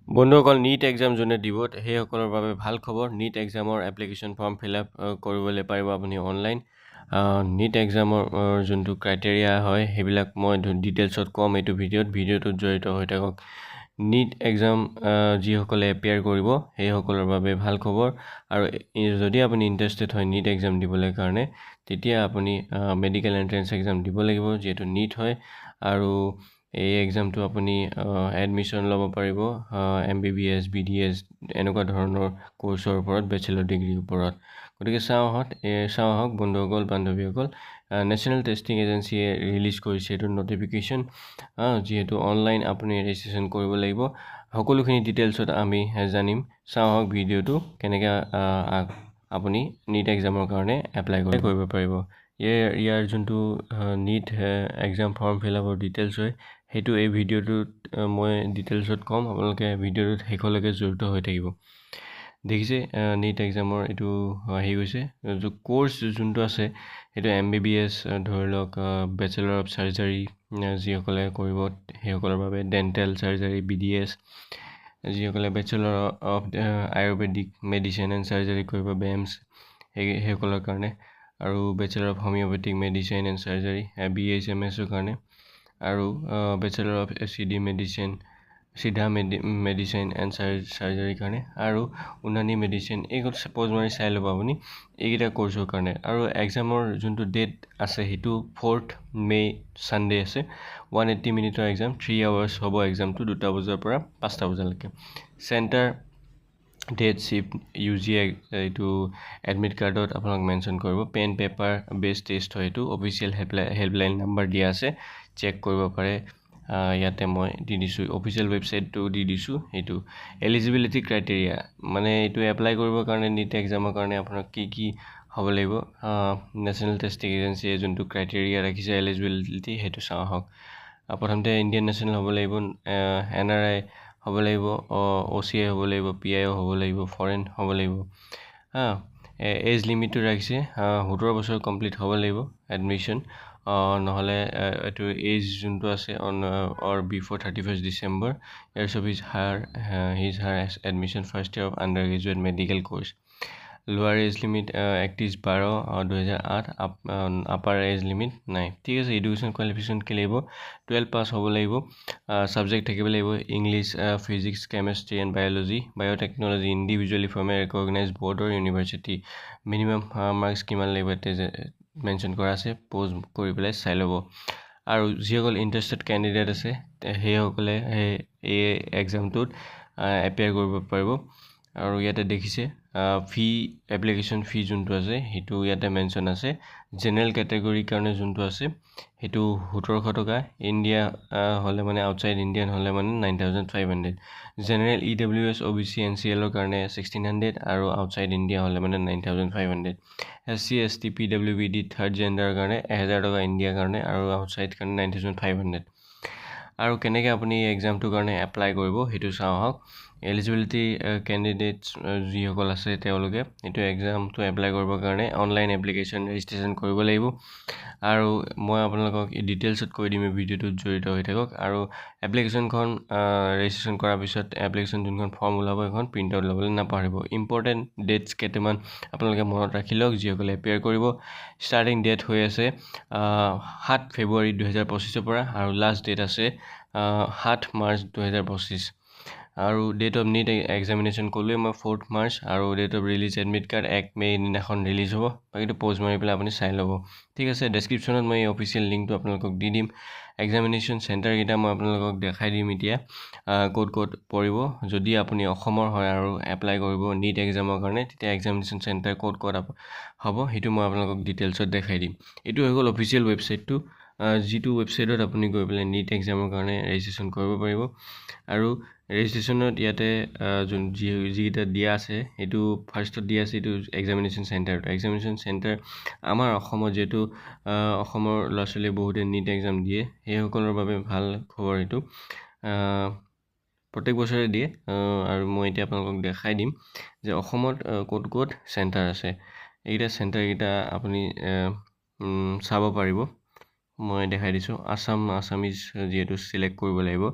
বন্ধুসকল NEET exam যোনে দিব সেইসকলৰ বাবে ভাল খবৰ। নীট এক্সামৰ এপ্লিকেশ্যন ফৰ্ম ফিল আপ কৰিবলৈ পাৰিব আপুনি অনলাইন। নীট এক্সামৰ যোনটো ক্ৰাইটেৰিয়া হয় সেইবিলাক মই ডিটেইলছত ক'ম এইটো ভিডিঅ'টোত জড়িত হৈ থাকক। নীট এক্সাম যিসকলে এপিয়াৰ কৰিব সেইসকলৰ বাবে ভাল খবৰ। আৰু যদি আপুনি ইণ্টাৰেষ্টেড হয় নীট এক্সাম দিবলৈ কাৰণে তেতিয়া আপুনি মেডিকেল এণ্ট্ৰেন্স এক্সাম দিব লাগিব, যিহেতু নীট হয়। আৰু এই এক্সামটো আপুনি এডমিশ্যন ল'ব পাৰিব MBBS BDS এনেকুৱা ধৰণৰ কোৰ্চৰ ওপৰত, বেচেলৰ ডিগ্ৰীৰ ওপৰত। গতিকে চাওঁ আহক বন্ধুসকল বান্ধৱীসকল, নেশ্যনেল টেষ্টিং এজেঞ্চিয়ে ৰিলিজ কৰিছে এইটো নটিফিকেশ্যন। যিহেতু অনলাইন আপুনি ৰেজিষ্ট্ৰেশ্যন কৰিব লাগিব। সকলোখিনি ডিটেইলছত আমি জানিম। চাওঁ আহক ভিডিঅ'টো কেনেকৈ আপুনি নীট এক্সামৰ কাৰণে এপ্লাই কৰিব পাৰিব। ইয়াৰ যোনটো নীট এক্সাম ফৰ্ম ফিল আপৰ ডিটেইলছ হয় সেইটো এই ভিডিঅ'টোত মই ডিটেইলছত ক'ম। আপোনালোকে ভিডিঅ'টোত শেষলৈকে জড়িত হৈ থাকিব। দেখিছে নীট এক্সামৰ এইটো আহি গৈছে। কোৰ্চ যোনটো আছে সেইটো MBBS ধৰি লওক, বেচেলৰ অফ চাৰ্জাৰী যিসকলে কৰিব সেইসকলৰ বাবে, ডেণ্টেল চাৰ্জাৰী BDS, যিসকলে bachelor of Ayurvedic medicine and surgery কৰিব BAMS সেইসকলৰ কাৰণে, আৰু bachelor of homeopathic medicine and surgery BHMSৰ কাৰণে, আৰু bachelor of CD medicine Siddha medicine and চাৰ্জাৰীৰ কাৰণে, আৰু উনানী মেডিচিন। এইবোৰ পজ মাৰি চাই ল'ব আপুনি এইকেইটা কোৰ্চৰ কাৰণে। আৰু এক্সামৰ যোনটো ডেট আছে সেইটো 4 মে ছানডে আছে। 180 মিনিটৰ এক্সাম, 3 আৱাৰ্ছ হ'ব এক্সামটো, 2টা বজাৰ পৰা 5টা বজালৈকে। চেণ্টাৰ ডেট শ্বিফ্ট UG এইটো এডমিট কাৰ্ডত আপোনাক মেনশ্যন কৰিব। পেন পেপাৰ বেছ টেষ্ট হয় এইটো। অফিচিয়েল হেল্পলাইন নাম্বাৰ দিয়া আছে, চেক কৰিব পাৰে। ইয়াতে মই দি দিছোঁ, অফিচিয়েল ৱেবছাইটটো দি দিছোঁ। এইটো এলিজিবিলিটি ক্ৰাইটেৰিয়া, মানে এইটো এপ্লাই কৰিবৰ কাৰণে নীট এক্সামৰ কাৰণে আপোনাক কি হ'ব লাগিব। নেশ্যনেল টেষ্টিং এজেঞ্চিয়ে যোনটো ক্ৰাইটেৰিয়া ৰাখিছে এলিজিবিলিটি সেইটো চাওঁ আহক। প্ৰথমতে ইণ্ডিয়ান নেশ্যনেল হ'ব লাগিব, NRI হ'ব লাগিব, OCI হ'ব লাগিব, PIO হ'ব লাগিব, ফৰেন হ'ব লাগিব। এজ লিমিটটো ৰাখিছে 17 বছৰ কমপ্লিট হ'ব লাগিব এডমিশ্যন, নহ'লে এইটো এজ যোনটো আছে or before 31 December years of his her admission first year of undergraduate medical course. Lower age limit 31/12/2008, upper age limit নাই। ঠিক আছে। এডুকেশ্যন কোৱালিফিকেশ্যন কি লাগিব? 12 পাছ হ'ব লাগিব। ছাবজেক্ট থাকিব লাগিব English, physics, chemistry and biology, biotechnology individually from a recognise board or university. Minimum marks কিমান লাগিব ইয়াতে মেনশ্যন কৰা আছে, প'জ কৰি পেলাই চাই ল'ব। আৰু যিসকল ইণ্টাৰেষ্টেড কেণ্ডিডেট আছে সেইসকলে এই এক্সামটোত এপিয়াৰ কৰিব পাৰিব। আৰু ইয়াতে দেখিছে এপ্লিকেশ্যন ফি যোনটো আছে সেইটো ইয়াতে মেনশ্যন আছে। জেনেৰেল কেটেগৰীৰ কাৰণে যোনটো আছে সেইটো 1700 টকা। ইণ্ডিয়া হ'লে মানে আউটছাইড ইণ্ডিয়ান হ'লে মানে 9500। জেনেৰেল EWS OBC NCLৰ কাৰণে 1600, আৰু আউটছাইড ইণ্ডিয়া হ'লে মানে 9500। SC ST PWBD থাৰ্ড জেণ্ডাৰৰ কাৰণে 1000 টকা ইণ্ডিয়াৰ কাৰণে, আৰু আউটছাইড কাৰণে 9500। আৰু কেনেকৈ আপুনি এই এক্সামটোৰ কাৰণে এপ্লাই কৰিব সেইটো চাওঁ আহক। এলিজিবিলিটি কেণ্ডিডেটছ যিসকল আছে তেওঁলোকে এইটো এক্সামটো এপ্লাই কৰিবৰ কাৰণে অনলাইন এপ্লিকেশ্যন ৰেজিষ্ট্ৰেশ্যন কৰিব লাগিব। আৰু মই আপোনালোকক ডিটেইলছত কৈ দিম, ভিডিঅ'টোত জড়িত হৈ থাকক। আৰু এপ্লিকেশ্যনখন ৰেজিষ্ট্ৰেশ্যন কৰাৰ পিছত এপ্লিকেশ্যন যোনখন ফৰ্ম ওলাব সেইখন প্ৰিণ্ট আউট ল'বলৈ নাপাহৰিব। ইম্পৰ্টেণ্ট ডেটছ কেইটামান আপোনালোকে মনত ৰাখি লওক যিসকলে এপিয়াৰ কৰিব। ষ্টাৰ্টিং ডেট হৈ আছে 7 ফেব্ৰুৱাৰী 2025 পৰা, আৰু লাষ্ট ডেট আছে 7 মাৰ্চ 2025। আৰু ডেট অফ নীট এক্সামিনেশ্যন ক'লোৱে মই 4 মাৰ্চ, আৰু date of release admit card 1 May দিনাখন ৰিলিজ হ'ব। বাকীটো প'জ মাৰি পেলাই আপুনি চাই ল'ব। ঠিক আছে। ডেছক্ৰিপশ্যনত মই এই অফিচিয়েল লিংকটো আপোনালোকক দি দিম। এক্সামিনেশ্যন চেণ্টাৰকেইটা মই আপোনালোকক দেখাই দিম এতিয়া ক'ত পৰিব। যদি আপুনি অসমৰ হয় আৰু এপ্লাই কৰিব নীট এক্সামৰ কাৰণে তেতিয়া এক্সামিনেশ্যন চেণ্টাৰ ক'ত হ'ব সেইটো মই আপোনালোকক ডিটেইলছত দেখাই দিম। এইটো হৈ গ'ল অফিচিয়েল ৱেবছাইটটো, যিটো ৱেবছাইটত আপুনি গৈ পেলাই নীট এক্সামৰ কাৰণে ৰেজিষ্ট্ৰেশ্যন কৰিব পাৰিব। আৰু ৰেজিষ্ট্ৰেশ্যনত ইয়াতে যিকেইটা দিয়া আছে সেইটো ফাৰ্ষ্টত দিয়া আছে এইটো এক্সামিনেশ্যন চেণ্টাৰটো। এক্সামিনেশ্যন চেণ্টাৰ আমাৰ অসমত, যিহেতু অসমৰ ল'ৰা ছোৱালীয়ে বহুতে নীট এক্সাম দিয়ে সেইসকলৰ বাবে ভাল খবৰ এইটো। প্ৰত্যেক বছৰে দিয়ে, আৰু মই এতিয়া আপোনালোকক দেখাই দিম যে অসমত ক'ত চেণ্টাৰ আছে। এইকেইটা চেণ্টাৰকেইটা আপুনি চাব পাৰিব। মই দেখাই দিছোঁ আছামিজ যিহেতু চিলেক্ট কৰিব লাগিব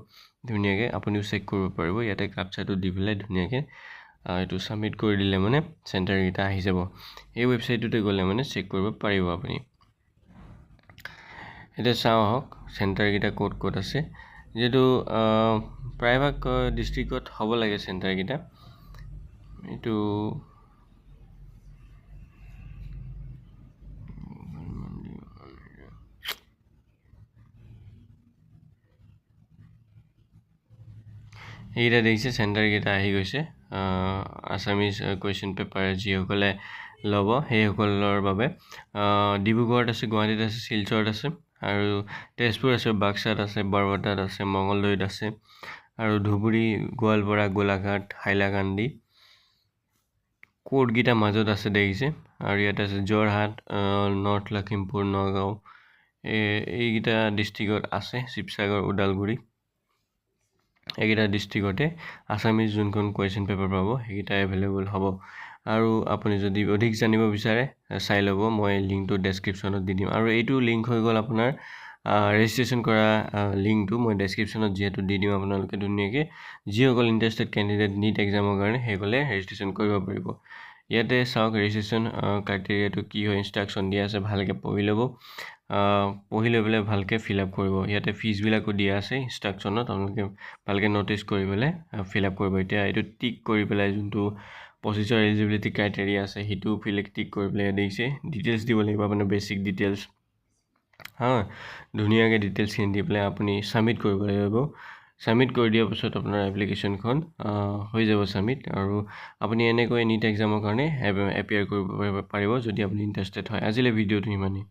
ধুনীয়াকৈ আপুনিও চেক কৰিব পাৰিব ইয়াতে ক্যাপচাটো দি পেলাই ধুনীয়াকৈ এইটো সাবমিট কৰি দিলে মানে চেণ্টাৰকেইটা আহি যাব এই ৱেবছাইটটোতে গ'লে মানে চেক কৰিব পাৰিব আপুনি এতিয়া চাওঁ আহক চেণ্টাৰকেইটা ক'ত আছে যেটো প্ৰায়ভাগ ডিষ্ট্ৰিক্টত হ'ব লাগে চেণ্টাৰকেইটা এইটো এইটা দেখিছে চেণ্টাৰকেইটা আহি গৈছে আছামিজ কুৱেশ্যন পেপাৰ যিসকলে ল'ব সেইসকলৰ বাবে ডিব্ৰুগড়ত আছে গুৱাহাটীত আছে শিলচৰত আছে আৰু তেজপুৰ আছে বাক্সাত আছে বৰপেটাত আছে মঙলদৈত আছে আৰু ধুবুৰী গোৱালপাৰা গোলাঘাট হাইলাকান্দি কোডকেইটা মাজত আছে দেখিছে আৰু ইয়াত আছে যোৰহাট নৰ্থ লখিমপুৰ নগাঁও এইকেইটা ডিষ্ট্ৰিক্টত আছে শিৱসাগৰ ওদালগুৰি এইকেইটা ডিষ্ট্ৰিক্টতে আছামিজ যোনখন কুৱেশ্যন পেপাৰ পাব সেইকেইটা এভেইলেবল হ'ব আৰু আপুনি যদি অধিক জানিব বিচাৰে চাই ল'ব মই লিংকটো ডেছক্ৰিপশ্যনত দি দিম আৰু এইটো লিংক হৈ গ'ল আপোনাৰ ৰেজিষ্ট্ৰেশ্যন কৰা লিংকটো মই ডেছক্ৰিপশ্যনত যিহেতু দি দিম আপোনালোকে ধুনীয়াকৈ যিসকল ইণ্টাৰেষ্টেড কেণ্ডিডেট নীট এক্সামৰ কাৰণে সেইসকলে ৰেজিষ্ট্ৰেশ্যন কৰিব পাৰিব ইয়াতে চাওক ৰেজিষ্ট্ৰেশ্যন ক্ৰাইটেৰিয়াটো কি হয় ইনষ্ট্ৰাকশ্যন দিয়া আছে ভালকৈ পঢ়ি ল'ব পঢ়ি লৈ পেলাই ভালকৈ ফিল আপ কৰিব ইয়াতে ফিজবিলাকো দিয়া আছে ইনষ্ট্ৰাকশ্যনত আপোনালোকে ভালকৈ ন'টিচ কৰি পেলাই ফিল আপ কৰিব এতিয়া এইটো টিক কৰি পেলাই যোনটো প্ৰচেছৰ এলিজিবিলিটি ক্ৰাইটেৰিয়া আছে সেইটো টিক কৰি পেলাই দেখিছে ডিটেইলছ দিব লাগিব আপোনাৰ বেছিক ডিটেইলছ ধুনীয়াকৈ ডিটেইলছখিনি দি পেলাই আপুনি ছাবমিট কৰিব লাগিব ছাবমিট কৰি দিয়াৰ পাছত আপোনাৰ এপ্লিকেশ্যনখন হৈ যাব ছাবমিট আৰু আপুনি এনেকৈ নীট এক্সামৰ কাৰণে এপিয়াৰ কৰিব পাৰিব যদি আপুনি ইণ্টাৰেষ্টেড হয় আজিলৈ ভিডিঅ'টো ইমানেই